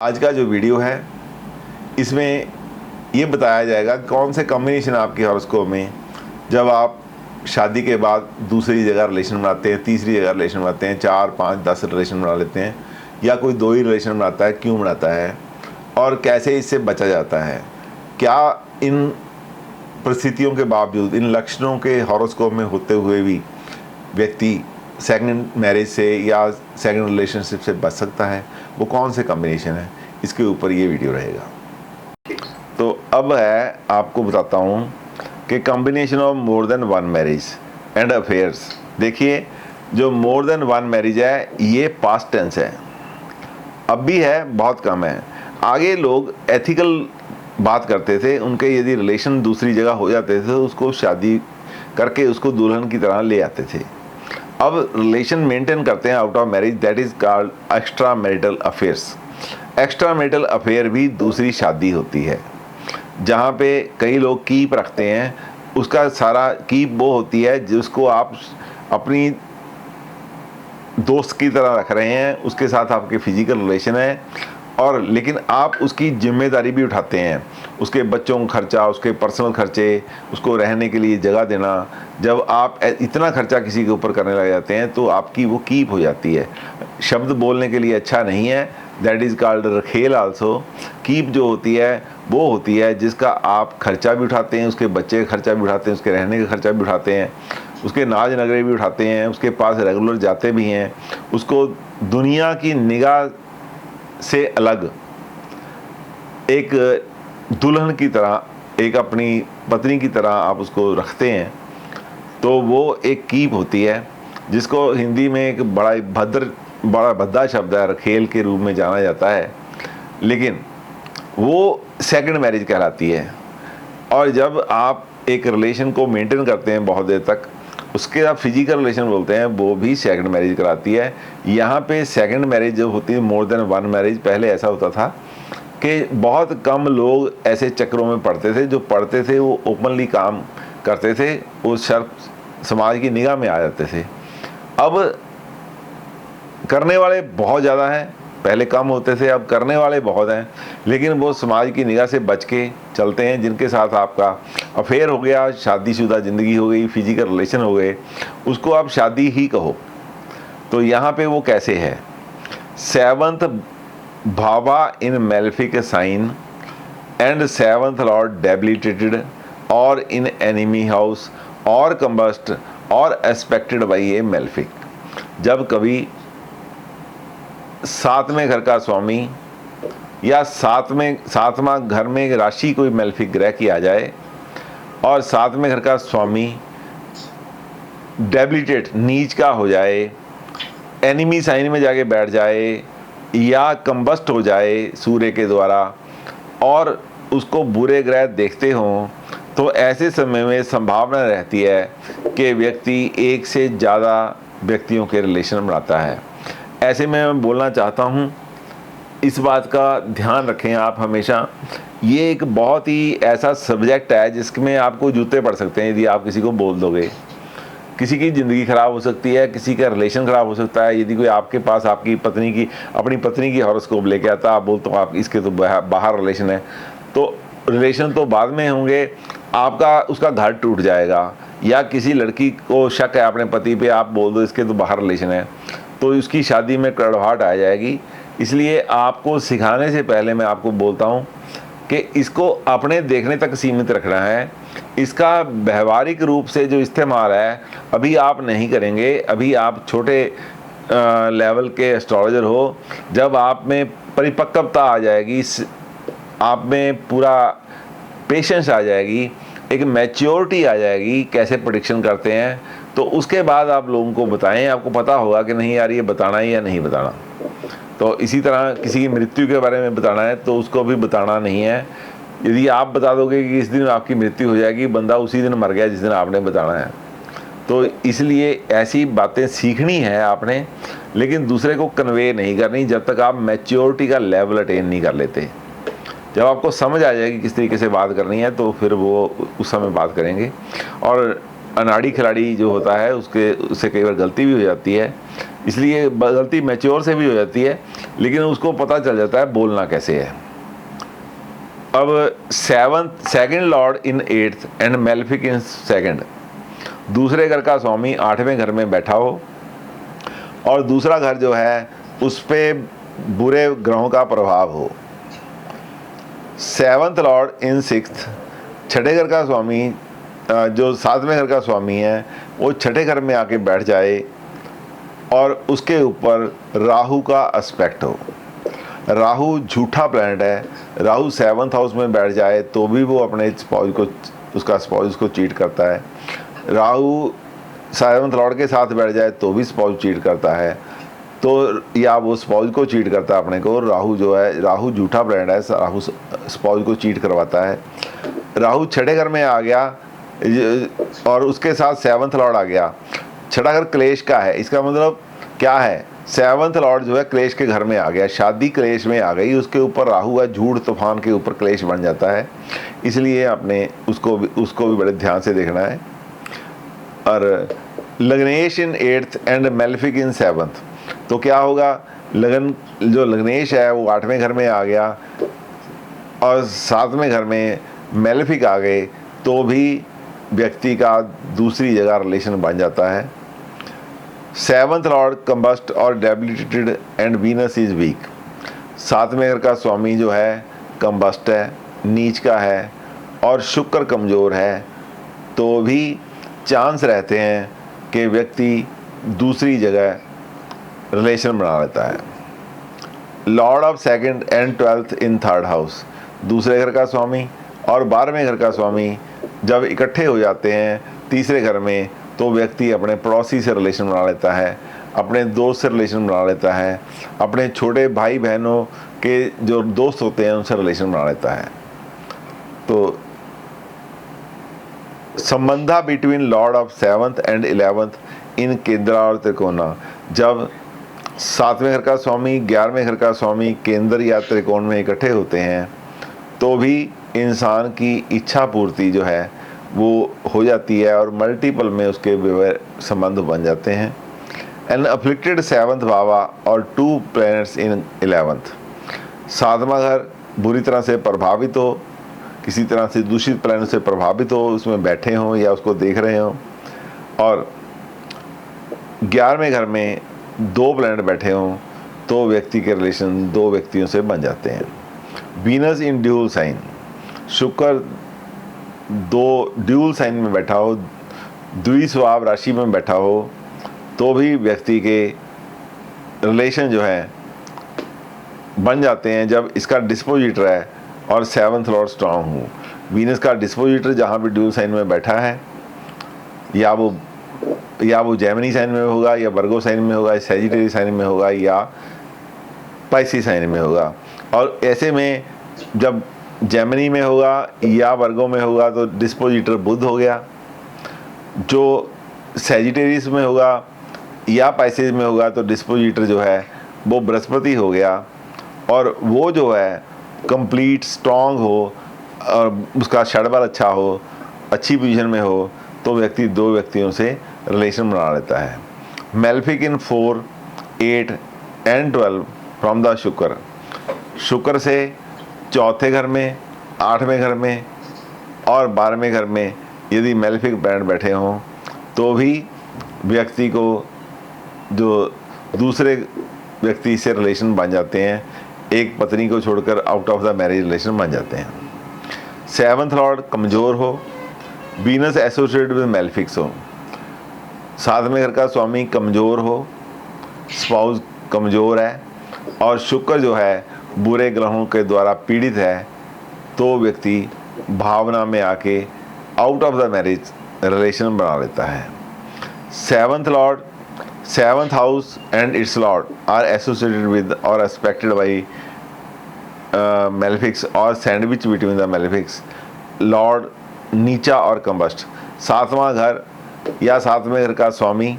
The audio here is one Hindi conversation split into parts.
आज का जो वीडियो है इसमें ये बताया जाएगा कौन से कॉम्बिनेशन आपके हॉरोस्कोप में जब आप शादी के बाद दूसरी जगह रिलेशन बनाते हैं, तीसरी जगह रिलेशन बनाते हैं, 4, 5, 10 रिलेशन बना लेते हैं, या कोई 2 ही रिलेशन बनाता है, क्यों बनाता है और कैसे इससे बचा जाता है। क्या इन परिस्थितियों के बावजूद, इन लक्षणों के हॉरोस्कोप में होते हुए भी व्यक्ति सेकंड मैरिज से या सेकंड रिलेशनशिप से बच सकता है, वो कौन से कॉम्बिनेशन है, इसके ऊपर ये वीडियो रहेगा। तो अब है आपको बताता हूँ कि combination of more than one marriage and affairs. देखिए, जो मोर देन वन मैरिज है ये पास्ट टेंस है, अब भी है, बहुत कम है। आगे लोग एथिकल बात करते थे, उनके यदि रिलेशन दूसरी जगह हो जाते थे तो उसको शादी करके उसको दुल्हन की तरह ले आते थे। अब रिलेशन मेंटेन करते हैं out of marriage, that is called extra marital affairs. Extra marital affair भी दूसरी शादी होती है, जहाँ पे कई लोग कीप रखते हैं। उसका सारा कीप वो होती है जिसको आप अपनी दोस्त की तरह रख रहे हैं, उसके साथ आपके फिजिकल रिलेशन है, और लेकिन आप उसकी जिम्मेदारी भी उठाते हैं, उसके बच्चों का खर्चा, उसके पर्सनल खर्चे, उसको रहने के लिए जगह देना। जब आप इतना खर्चा किसी के ऊपर करने लग जाते हैं तो आपकी वो कीप हो जाती है। शब्द बोलने के लिए अच्छा नहीं है, दैट इज़ कॉल्ड रखेल आल्सो। कीप जो होती है वो होती है जिसका आप खर्चा भी उठाते हैं, उसके बच्चे का खर्चा भी उठाते हैं, उसके रहने का खर्चा भी उठाते हैं, उसके नाज नगरे भी उठाते हैं, उसके पास रेगुलर जाते भी हैं, उसको दुनिया की निगाह से अलग एक दुल्हन की तरह, एक अपनी पत्नी की तरह आप उसको रखते हैं। तो वो एक कीप होती है जिसको हिंदी में एक बड़ा भद्दा शब्द है, रखेल के रूप में जाना जाता है, लेकिन वो सेकंड मैरिज कहलाती है। और जब आप एक रिलेशन को मेंटेन करते हैं बहुत देर तक, उसके आप फिजिकल रिलेशन बोलते हैं, वो भी सेकंड मैरिज कराती है। यहाँ पे सेकंड मैरिज जो होती है मोर देन वन मैरिज, पहले ऐसा होता था कि बहुत कम लोग ऐसे चक्रों में पड़ते थे, जो पढ़ते थे वो ओपनली काम करते थे, वो शर्त समाज की निगाह में आ जाते थे। अब करने वाले बहुत ज़्यादा हैं, पहले कम होते थे, अब करने वाले बहुत हैं, लेकिन वो समाज की निगाह से बच के चलते हैं। जिनके साथ आपका अफेयर हो गया, शादीशुदा ज़िंदगी हो गई, फिजिकल रिलेशन हो गए, उसको आप शादी ही कहो। तो यहाँ पे वो कैसे है, 7th भावा in malefic sign and 7th lord debilitated और इन एनिमी हाउस और कंबस्ट और एस्पेक्टेड बाई ए मेलेफिक। जब कभी 7वें घर का स्वामी या 7वां घर में राशि कोई मेलेफिक ग्रह की आ जाए और 7वें घर का स्वामी डेबिलिटेट नीच का हो जाए, एनिमी साइन में जाके बैठ जाए या कंबस्ट हो जाए सूर्य के द्वारा, और उसको बुरे ग्रह देखते हों, तो ऐसे समय में संभावना रहती है कि व्यक्ति एक से ज़्यादा व्यक्तियों के रिलेशन बनाता है। ऐसे में मैं बोलना चाहता हूँ, इस बात का ध्यान रखें आप हमेशा। ये एक बहुत ही ऐसा सब्जेक्ट है जिसमें आपको जूते पड़ सकते हैं यदि आप किसी को बोल दोगे। किसी की ज़िंदगी ख़राब हो सकती है, किसी का रिलेशन ख़राब हो सकता है। यदि कोई आपके पास अपनी पत्नी की हॉरोस्कोप लेके आता, आप बोलते हो आप इसके तो बाहर रिलेशन है, तो रिलेशन तो बाद में होंगे, आपका उसका घर टूट जाएगा। या किसी लड़की को शक है अपने पति पे, आप बोल दो इसके तो बाहर रिलेशन है, तो उसकी शादी में कड़वाहट आ जाएगी। इसलिए आपको सिखाने से पहले मैं आपको बोलता हूँ कि इसको अपने देखने तक सीमित रखना है। इसका व्यवहारिक रूप से जो इस्तेमाल है अभी आप नहीं करेंगे। अभी आप छोटे लेवल के एस्ट्रोलॉजर हो। जब आप में परिपक्वता आ जाएगी, आप में पूरा पेशेंस आ जाएगी, एक मैच्योरिटी आ जाएगी कैसे प्रेडिक्शन करते हैं, तो उसके बाद आप लोगों को बताएं। आपको पता होगा कि नहीं यार ये बताना है या नहीं बताना। तो इसी तरह किसी की मृत्यु के बारे में बताना है तो उसको भी बताना नहीं है। यदि आप बता दोगे कि इस दिन आपकी मृत्यु हो जाएगी, बंदा उसी दिन मर गया जिस दिन आपने बताना है। तो इसलिए ऐसी बातें सीखनी है आपने, लेकिन दूसरे को कन्वे नहीं करनी जब तक आप मैच्योरिटी का लेवल अटेन नहीं कर लेते। जब आपको समझ आ जाएगी किस तरीके से बात करनी है तो फिर वो उस समय बात करेंगे। और अनाड़ी खिलाड़ी जो होता है उससे कई बार गलती भी हो जाती है, इसलिए गलती मैच्योर से भी हो जाती है, लेकिन उसको पता चल जाता है बोलना कैसे है। अब second Lord in 8th and malefic in 2nd, दूसरे घर का स्वामी 8वें घर में बैठा हो और दूसरा घर जो है उस पर बुरे ग्रहों का प्रभाव हो। 7th लॉर्ड इन 6th, छठे घर का स्वामी जो 7वें घर का स्वामी है वो छठे घर में आके बैठ जाए और उसके ऊपर राहु का एस्पेक्ट हो। राहु झूठा प्लैनेट है, राहु 7th हाउस में बैठ जाए तो भी वो अपने स्पाउस को, उसका स्पाउस को चीट करता है। राहु 7th लॉर्ड के साथ बैठ जाए तो भी स्पाउस चीट करता है, तो या वो स्पाउस को चीट करता है अपने को। राहु जो है, राहु झूठा प्लैनेट है, राहु स्पाउस को चीट करवाता है। राहु छठे घर में आ गया और उसके साथ 7th लॉर्ड आ गया। छठा घर क्लेश का है, इसका मतलब क्या है, 7th लॉर्ड जो है क्लेश के घर में आ गया, शादी क्लेश में आ गई, उसके ऊपर राहु है, झूठ तूफान के ऊपर क्लेश बन जाता है। इसलिए आपने उसको भी बड़े ध्यान से देखना है। और लग्नेश इन 8th and malefic in 7th, तो क्या होगा, जो लग्नेश है वो 8वें घर में आ गया और 7वें घर में मेलेफिक आ गए तो भी व्यक्ति का दूसरी जगह रिलेशन बन जाता है। 7th लॉर्ड कंबस्ट और debilitated and Venus is weak, 7वें घर का स्वामी जो है कंबस्ट है, नीच का है और शुक्र कमज़ोर है, तो भी चांस रहते हैं कि व्यक्ति दूसरी जगह रिलेशन बना लेता है। Lord of 2nd and 12th in 3rd house, दूसरे घर का स्वामी और 12वें घर का स्वामी जब इकट्ठे हो जाते हैं तीसरे घर में तो व्यक्ति अपने पड़ोसी से रिलेशन बना लेता है, अपने दोस्त से रिलेशन बना लेता है, अपने छोटे भाई बहनों के जो दोस्त होते हैं उनसे रिलेशन बना लेता है। तो sambandha between lord of 7th and 11th in kendra और त्रिकोणा, जब 7वें घर का स्वामी 11वें घर का स्वामी केंद्र या त्रिकोण में इकट्ठे होते हैं तो भी इंसान की इच्छा पूर्ति जो है वो हो जाती है और मल्टीपल में उसके संबंध बन जाते हैं। एन अफ्लिक्टेड 7th भावा और 2 प्लैनेट्स इन 11th, 7वां घर बुरी तरह से प्रभावित हो, किसी तरह से दूषित प्लैनेट से प्रभावित हो, उसमें बैठे हों या उसको देख रहे हों, और 11वें घर में 2 प्लैनेट बैठे हों तो व्यक्ति के रिलेशन 2 व्यक्तियों से बन जाते हैं। वीनस इन ड्यूल साइन, शुक्र 2 ड्यूल साइन में बैठा हो, द्विस्वाव राशि में बैठा हो तो भी व्यक्ति के रिलेशन जो है बन जाते हैं जब इसका डिस्पोजिटर है और 7th लॉर्ड स्ट्रांग हो। वीनस का डिस्पोजिटर जहाँ भी ड्यूल साइन में बैठा है, या वो जेमिनी साइन में होगा या वर्गो साइन में होगा, सैजिटेरियस साइन में होगा या पाइसिस साइन में होगा। और ऐसे में जब जेमिनी में होगा या वर्गो में होगा तो डिस्पोजिटर बुध हो गया, जो सैजिटेरियस में होगा या पाइसेस में होगा तो डिस्पोजिटर जो है वो बृहस्पति हो गया, और वो जो है कंप्लीट स्ट्रांग हो और उसका षडबल अच्छा हो, अच्छी पोजीशन में हो तो व्यक्ति 2 व्यक्तियों से रिलेशन बना लेता है। Malefic in 4, 8 and 12 from the शुक्र, शुक्र से चौथे घर में, 8वें घर में और 12वें घर में यदि मेलेफिक प्लैनेट बैठे हों तो भी व्यक्ति को जो दूसरे व्यक्ति से रिलेशन बन जाते हैं, एक पत्नी को छोड़कर out of the marriage relation बन जाते हैं। 7th लॉर्ड कमज़ोर हो, वीनस एसोसिएटेड विद मेलेफिक्स हो, 7वें घर का स्वामी कमज़ोर हो, स्पाउस कमज़ोर है और शुक्र जो है बुरे ग्रहों के द्वारा पीड़ित है तो व्यक्ति भावना में आके out of the marriage relation बना लेता है। 7th lord, 7th house and its lord are associated with और एस्पेक्टेड बाई मेलेफिक्स और sandwich between the malefics, lord नीचा और कंबस्ट, 7वां घर या 7वें घर का स्वामी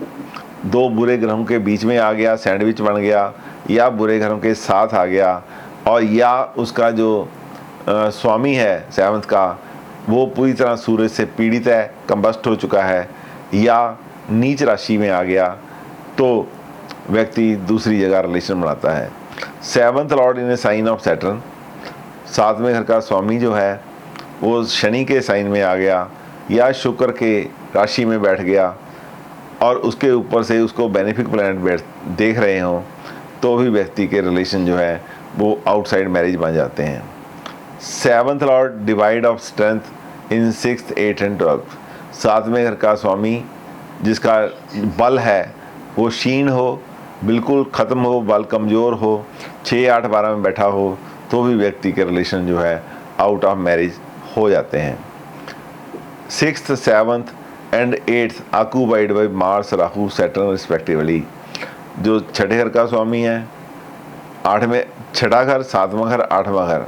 2 बुरे ग्रहों के बीच में आ गया, सैंडविच बन गया, या बुरे ग्रहों के साथ आ गया, और या उसका जो स्वामी है 7th का वो पूरी तरह सूरज से पीड़ित है, कंबस्ट हो चुका है, या नीच राशि में आ गया तो व्यक्ति दूसरी जगह रिलेशन बनाता है। 7th lord in a sign of Saturn, 7वें घर का स्वामी जो है वो शनि के साइन में आ गया या शुक्र के राशि में बैठ गया और उसके ऊपर से उसको बेनिफिक प्लैनेट देख रहे हों तो भी व्यक्ति के रिलेशन जो है वो आउटसाइड मैरिज बन जाते हैं। 7th Lord divide of strength in 6th, 8th and 12th, 7वें घर का स्वामी जिसका बल है वो क्षीण हो, बिल्कुल ख़त्म हो, बल कमज़ोर हो, 6, 8, 12 में बैठा हो तो भी व्यक्ति के रिलेशन जो है आउट ऑफ मैरिज हो जाते हैं। 6th, 7th and 8th occupied by Mars, Rahu, Saturn respectively. जो छठे घर का स्वामी है, 8वें, छठा घर, 7वां घर, 8वां घर,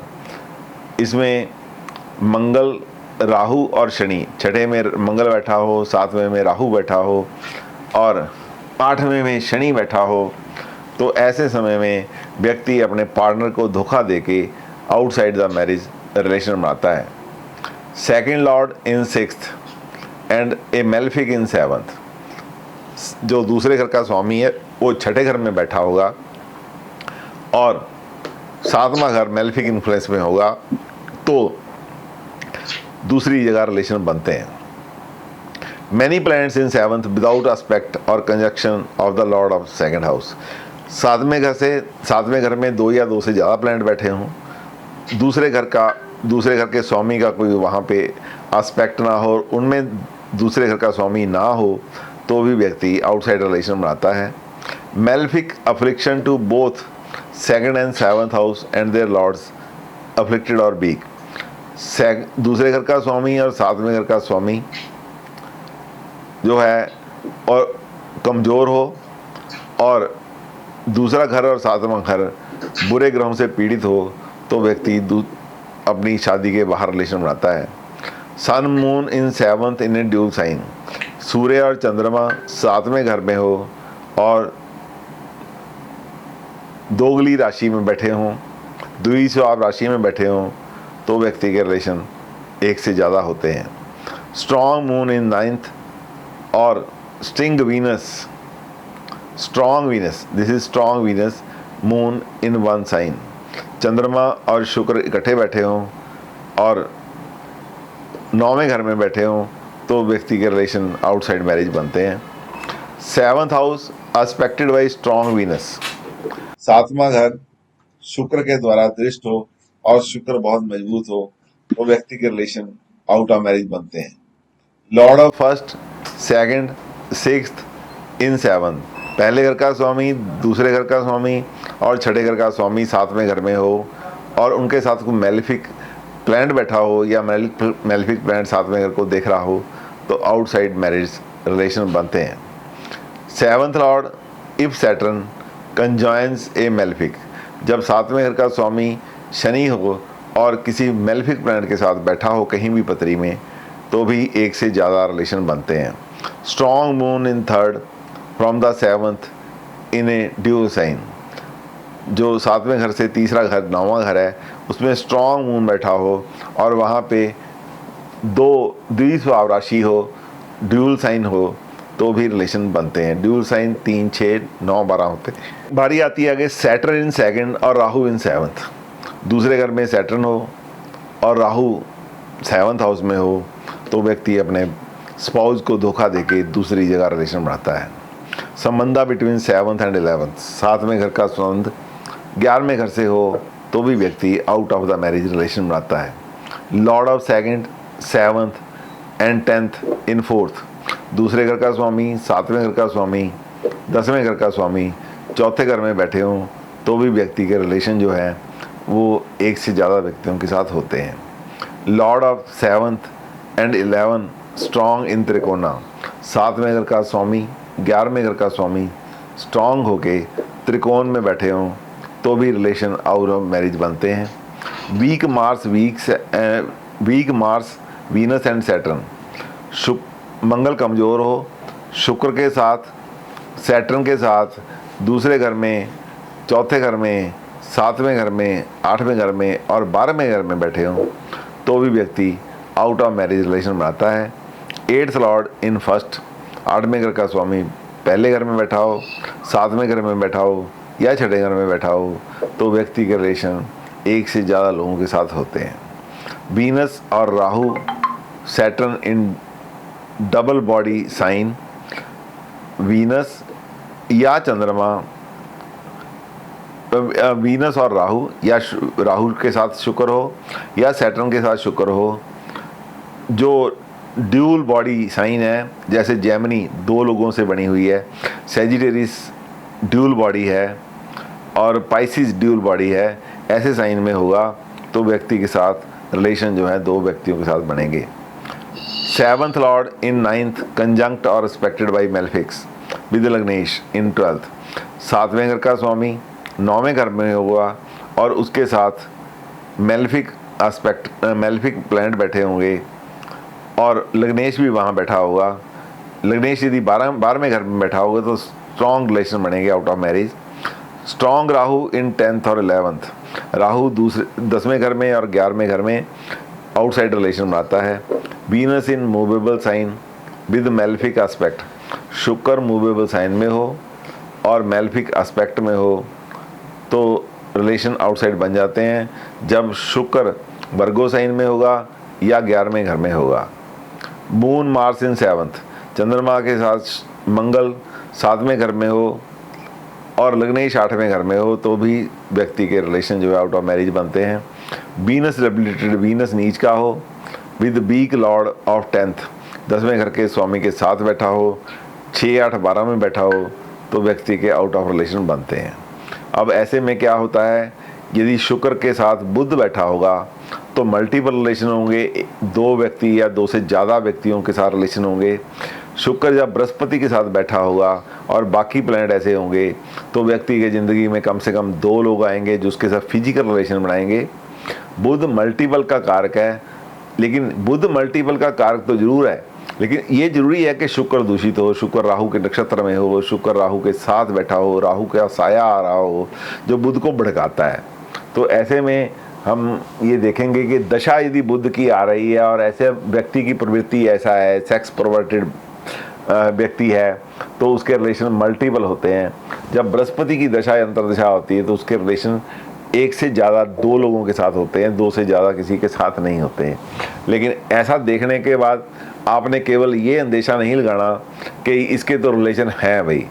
इसमें मंगल, राहु और शनि, छठे में मंगल बैठा हो, 7वें में राहु बैठा हो और 8वें में शनि बैठा हो तो ऐसे समय में व्यक्ति अपने पार्टनर को धोखा देके आउटसाइड द मैरिज रिलेशन बनाता है। 2nd Lord in 6th and A malefic in 7th, जो दूसरे घर का स्वामी है वो छठे घर में बैठा होगा और 7वां घर मेलेफिक इन्फ्लुएंस में होगा तो दूसरी जगह रिलेशन बनते हैं। Many planets in 7th without aspect और conjunction of the lord of 2nd house, 7वें घर में 2 या 2 से ज़्यादा प्लैनेट बैठे हों, दूसरे घर के स्वामी का कोई वहाँ पे एस्पेक्ट ना हो, उनमें दूसरे घर का स्वामी ना हो तो भी व्यक्ति आउटसाइड रिलेशन बनाता है। Malefic affliction to both 2nd and 7th house and their lords afflicted और वीक, दूसरे घर का स्वामी और 7वें घर का स्वामी जो है और कमज़ोर हो और दूसरा घर और 7वां घर बुरे ग्रहों से पीड़ित हो तो व्यक्ति अपनी शादी के बाहर रिलेशन बनाता है। Sun Moon in 7th in a dual sign, सूर्य और चंद्रमा 7वें घर में हो और दोगली राशि में बैठे हों, द्विस्वाप राशि में बैठे हों तो व्यक्ति के रिलेशन एक से ज़्यादा होते हैं। स्ट्रॉन्ग मून इन 9th और strong Venus, strong Venus, this is strong Venus moon in 1 sign, चंद्रमा और शुक्र इकट्ठे बैठे हों और 9वें घर में बैठे हों तो व्यक्ति के रिलेशन आउटसाइड मैरिज बनते हैं। 7th house aspected by strong Venus, 7वां घर शुक्र के द्वारा दृष्ट हो और शुक्र बहुत मजबूत हो तो व्यक्ति के रिलेशन आउट ऑफ मैरिज बनते हैं। Lord of 1st, 2nd, 6th in 7th, पहले घर का स्वामी, दूसरे घर का स्वामी और छठे घर का स्वामी 7वें घर में हो और उनके साथ कोई मेलेफिक प्लैनेट बैठा हो या मेलेफिक प्लैनेट 7वें घर को देख रहा हो तो आउटसाइड मैरिज रिलेशन बनते हैं। 7th lord if Saturn conjoins a malefic, जब 7वें घर का स्वामी शनि हो और किसी मेलेफिक प्लैनेट के साथ बैठा हो कहीं भी पत्री में तो भी एक से ज़्यादा रिलेशन बनते हैं। Strong moon in 3rd from the 7th in a dual sign, जो 7वें घर से तीसरा घर 9वां घर है उसमें स्ट्रॉन्ग मून बैठा हो और वहाँ पे 2 द्विस्वाप राशि हो, ड्यूल साइन हो तो भी रिलेशन बनते हैं। ड्यूल साइन 3, 6, 9, 12 होते हैं। बारी आती है आगे सैटर्न इन 2nd और राहु इन 7th, दूसरे घर में सैटर्न हो और राहु 7th हाउस में हो तो व्यक्ति अपने स्पाउस को धोखा देके दूसरी जगह रिलेशन बनाता है। संबंधा बिटवीन 7th एंड 11th, 7वें घर का संबंध 11वें घर से हो तो भी व्यक्ति out of the marriage relation बनाता है। Lord of 2nd, 7th and 10th in 4th, दूसरे घर का स्वामी, 7वें घर का स्वामी, 10वें घर का स्वामी चौथे घर में बैठे हों तो भी व्यक्ति के रिलेशन जो है वो एक से ज़्यादा व्यक्तियों के साथ होते हैं। Lord of 7th and 11 strong in trikona, 7वें घर का स्वामी, 11वें घर का स्वामी स्ट्रॉन्ग होके त्रिकोण में बैठे हों तो भी रिलेशन आउट ऑफ मैरिज बनते हैं। Weak Mars Venus and Saturn, मंगल कमज़ोर हो, शुक्र के साथ, सैटर्न के साथ दूसरे घर में, चौथे घर में, 7वें घर में, 8वें घर में और 12वें घर में बैठे हों तो भी व्यक्ति आउट ऑफ मैरिज रिलेशन बनाता है। 8th लॉर्ड इन 1st 8वें घर का स्वामी पहले घर में बैठा हो, 7वें घर में बैठा हो या 6ठे घर में बैठा हो तो व्यक्ति के रिलेशन एक से ज़्यादा लोगों के साथ होते हैं। वीनस और Rahu Saturn in double body sign, Venus या चंद्रमा, वीनस और राहु या राहु के साथ शुक्र हो या सैटर्न के साथ शुक्र हो, जो ड्यूल बॉडी साइन है, जैसे जेमिनी 2 लोगों से बनी हुई है, सेजिटेरियस ड्यूल बॉडी है और पाइसिस ड्यूल बॉडी है, ऐसे साइन में होगा तो व्यक्ति के साथ रिलेशन जो है 2 व्यक्तियों के साथ बनेंगे। 7th lord in 9th conjunct और respected by malefics with lagnesh in 12th, 7वें घर का स्वामी 9वें घर में होगा और उसके साथ मेलफिक प्लैनेट बैठे होंगे और लग्नेश भी वहाँ बैठा होगा। लग्नेश यदि 12वें घर में बैठा होगा तो स्ट्रॉन्ग रिलेशन बनेंगे out of marriage. Strong Rahu in 10th और 11th, राहु 10वें घर में और 11वें घर में आउटसाइड रिलेशन बनाता है। Venus in movable sign with malefic aspect, शुक्र मूवेबल साइन में हो और मेलफिक एस्पेक्ट में हो तो रिलेशन आउटसाइड बन जाते हैं। जब शुक्र वर्गो साइन में होगा या 11वें घर में होगा। मून मार्स इन 7th, चंद्रमा के साथ मंगल 7वें घर में हो और लग्नेश 8वें घर में हो तो भी व्यक्ति के रिलेशन जो है आउट ऑफ मैरिज बनते हैं। वीनस रेबिलिटेड, वीनस नीच का हो with weak Lord of 10th, 10वें घर के स्वामी के साथ बैठा हो, 6, 8, 12 में बैठा हो तो व्यक्ति के आउट ऑफ रिलेशन बनते हैं। अब ऐसे में क्या होता है, यदि शुक्र के साथ बुध बैठा होगा तो मल्टीपल रिलेशन होंगे, 2 व्यक्ति या 2 से ज़्यादा व्यक्तियों के साथ रिलेशन होंगे। शुक्र जब बृहस्पति के साथ बैठा होगा और बाकी प्लैनेट ऐसे होंगे तो व्यक्ति के ज़िंदगी में कम से कम 2 लोग आएंगे जो उसके साथ फिजिकल रिलेशन बनाएंगे। बुध मल्टीपल का कारक है, लेकिन बुध मल्टीपल का कारक तो जरूर है, लेकिन ये जरूरी है कि शुक्र दूषित हो, शुक्र राहु के नक्षत्र में हो, शुक्र राहु के साथ बैठा हो, राहु का साया आ रहा हो जो बुध को भड़काता है। तो ऐसे में हम ये देखेंगे कि दशा यदि बुध की आ रही है और ऐसे व्यक्ति की प्रवृत्ति ऐसा है, सेक्स परवर्टेड व्यक्ति है तो उसके रिलेशन मल्टीपल होते हैं। जब बृहस्पति की दशा या अंतर्दशा होती है तो उसके रिलेशन 1 से ज़्यादा 2 लोगों के साथ होते हैं, 2 से ज़्यादा किसी के साथ नहीं होते हैं। लेकिन ऐसा देखने के बाद आपने केवल ये अंदेशा नहीं लगाना कि इसके तो रिलेशन है भाई,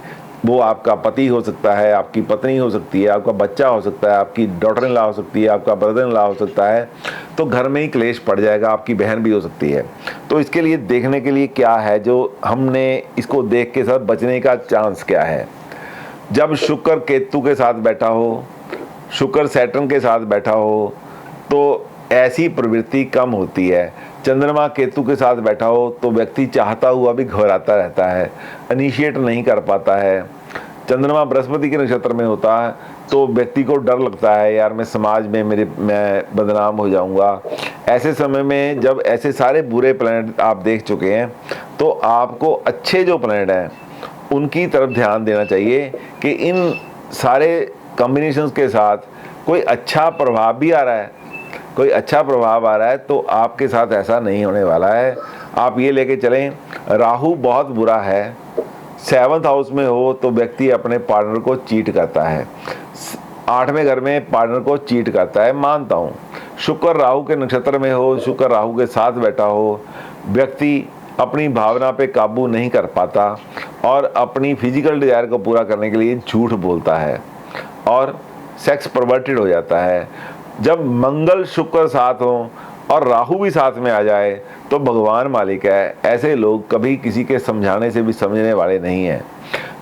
वो आपका पति हो सकता है, आपकी पत्नी हो सकती है, आपका बच्चा हो सकता है, आपकी डॉटर इन लॉ हो सकती है, आपका ब्रदर इन लॉ हो सकता है, तो घर में ही क्लेश पड़ जाएगा, आपकी बहन भी हो सकती है। तो इसके लिए देखने के लिए क्या है, जो हमने इसको देख के साथ बचने का चांस क्या है। जब शुक्र केतु के साथ बैठा हो, शुक्र सैटर्न के साथ बैठा हो तो ऐसी प्रवृत्ति कम होती है। चंद्रमा केतु के साथ बैठा हो तो व्यक्ति चाहता हुआ भी घबराता रहता है, इनिशिएट नहीं कर पाता है। चंद्रमा बृहस्पति के नक्षत्र में होता है तो व्यक्ति को डर लगता है, यार मैं समाज में मैं बदनाम हो जाऊंगा। ऐसे समय में जब ऐसे सारे बुरे प्लैनेट आप देख चुके हैं तो आपको अच्छे जो प्लैनेट हैं उनकी तरफ ध्यान देना चाहिए कि इन सारे कॉम्बिनेशंस के साथ कोई अच्छा प्रभाव भी आ रहा है, कोई अच्छा प्रभाव आ रहा है तो आपके साथ ऐसा नहीं होने वाला है। आप ये लेके चलें, राहु बहुत बुरा है, 7th हाउस में हो तो व्यक्ति अपने पार्टनर को चीट करता है, 8वें घर में पार्टनर को चीट करता है, मानता हूँ। शुक्र राहु के नक्षत्र में हो, शुक्र राहु के साथ बैठा हो, व्यक्ति अपनी भावना पे काबू नहीं कर पाता और अपनी फिजिकल डिजायर को पूरा करने के लिए झूठ बोलता है और सेक्स परवर्टेड हो जाता है। जब मंगल शुक्र साथ हो और राहु भी साथ में आ जाए तो भगवान मालिक है, ऐसे लोग कभी किसी के समझाने से भी समझने वाले नहीं हैं।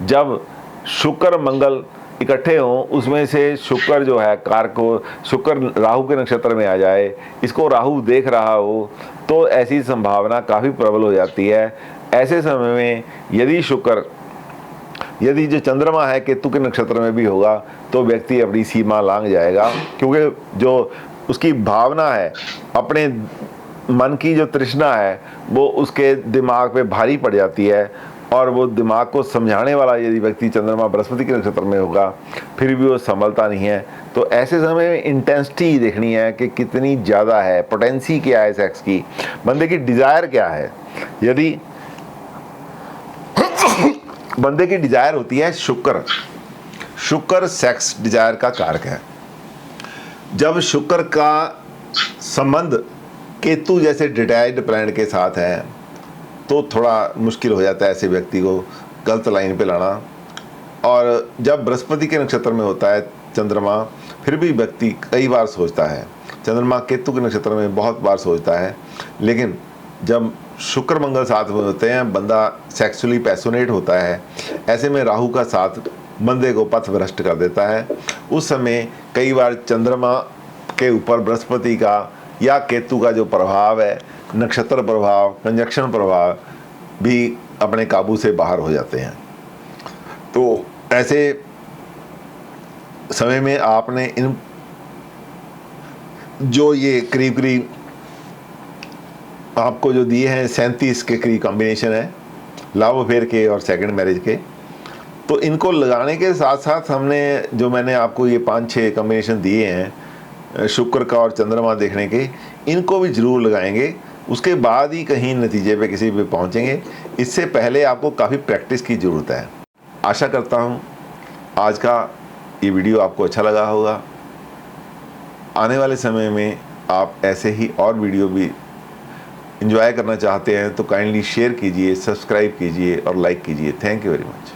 जब शुक्र मंगल इकट्ठे हों, उसमें से शुक्र जो है कारक को, शुक्र राहु के नक्षत्र में आ जाए, इसको राहु देख रहा हो तो ऐसी संभावना काफ़ी प्रबल हो जाती है। ऐसे समय में यदि जो चंद्रमा है केतु के नक्षत्र में भी होगा तो व्यक्ति अपनी सीमा लांघ जाएगा, क्योंकि जो उसकी भावना है, अपने मन की जो तृष्णा है वो उसके दिमाग पे भारी पड़ जाती है और वो दिमाग को समझाने वाला यदि व्यक्ति चंद्रमा बृहस्पति के नक्षत्र में होगा फिर भी वो संभलता नहीं है। तो ऐसे समय में इंटेंसिटी देखनी है कि कितनी ज़्यादा है, पोटेंसी क्या है सेक्स की, बंदे की डिज़ायर क्या है। यदि बंदे की डिजायर होती है शुक्र। शुक्र सेक्स डिजायर का कारक है। जब शुक्र का संबंध केतु जैसे डिटैच्ड प्लैनेट के साथ है तो थोड़ा मुश्किल हो जाता है ऐसे व्यक्ति को गलत लाइन पे लाना। और जब बृहस्पति के नक्षत्र में होता है चंद्रमा, फिर भी व्यक्ति कई बार सोचता है। चंद्रमा केतु के नक्षत्र में बहुत बार सोचता है, लेकिन जब शुक्र मंगल साथ में होते हैं बंदा सेक्सुअली पैशनेट होता है। ऐसे में राहु का साथ बंदे को पथ भ्रष्ट कर देता है। उस समय कई बार चंद्रमा के ऊपर बृहस्पति का या केतु का जो प्रभाव है, नक्षत्र प्रभाव, कंजक्शन प्रभाव भी अपने काबू से बाहर हो जाते हैं। तो ऐसे समय में आपने इन जो ये करीब आपको जो दिए हैं 37 के करीब कॉम्बिनेशन है लव अफेयर के और सेकंड मैरिज के, तो इनको लगाने के साथ साथ हमने जो मैंने आपको ये 5-6 कॉम्बिनेशन दिए हैं शुक्र का और चंद्रमा देखने के, इनको भी जरूर लगाएंगे। उसके बाद ही कहीं नतीजे पे किसी पे पहुंचेंगे। इससे पहले आपको काफ़ी प्रैक्टिस की ज़रूरत है। आशा करता हूं आज का ये वीडियो आपको अच्छा लगा होगा। आने वाले समय में आप ऐसे ही और वीडियो भी एंजॉय करना चाहते हैं तो काइंडली शेयर कीजिए, सब्सक्राइब कीजिए और लाइक कीजिए। Thank you very much.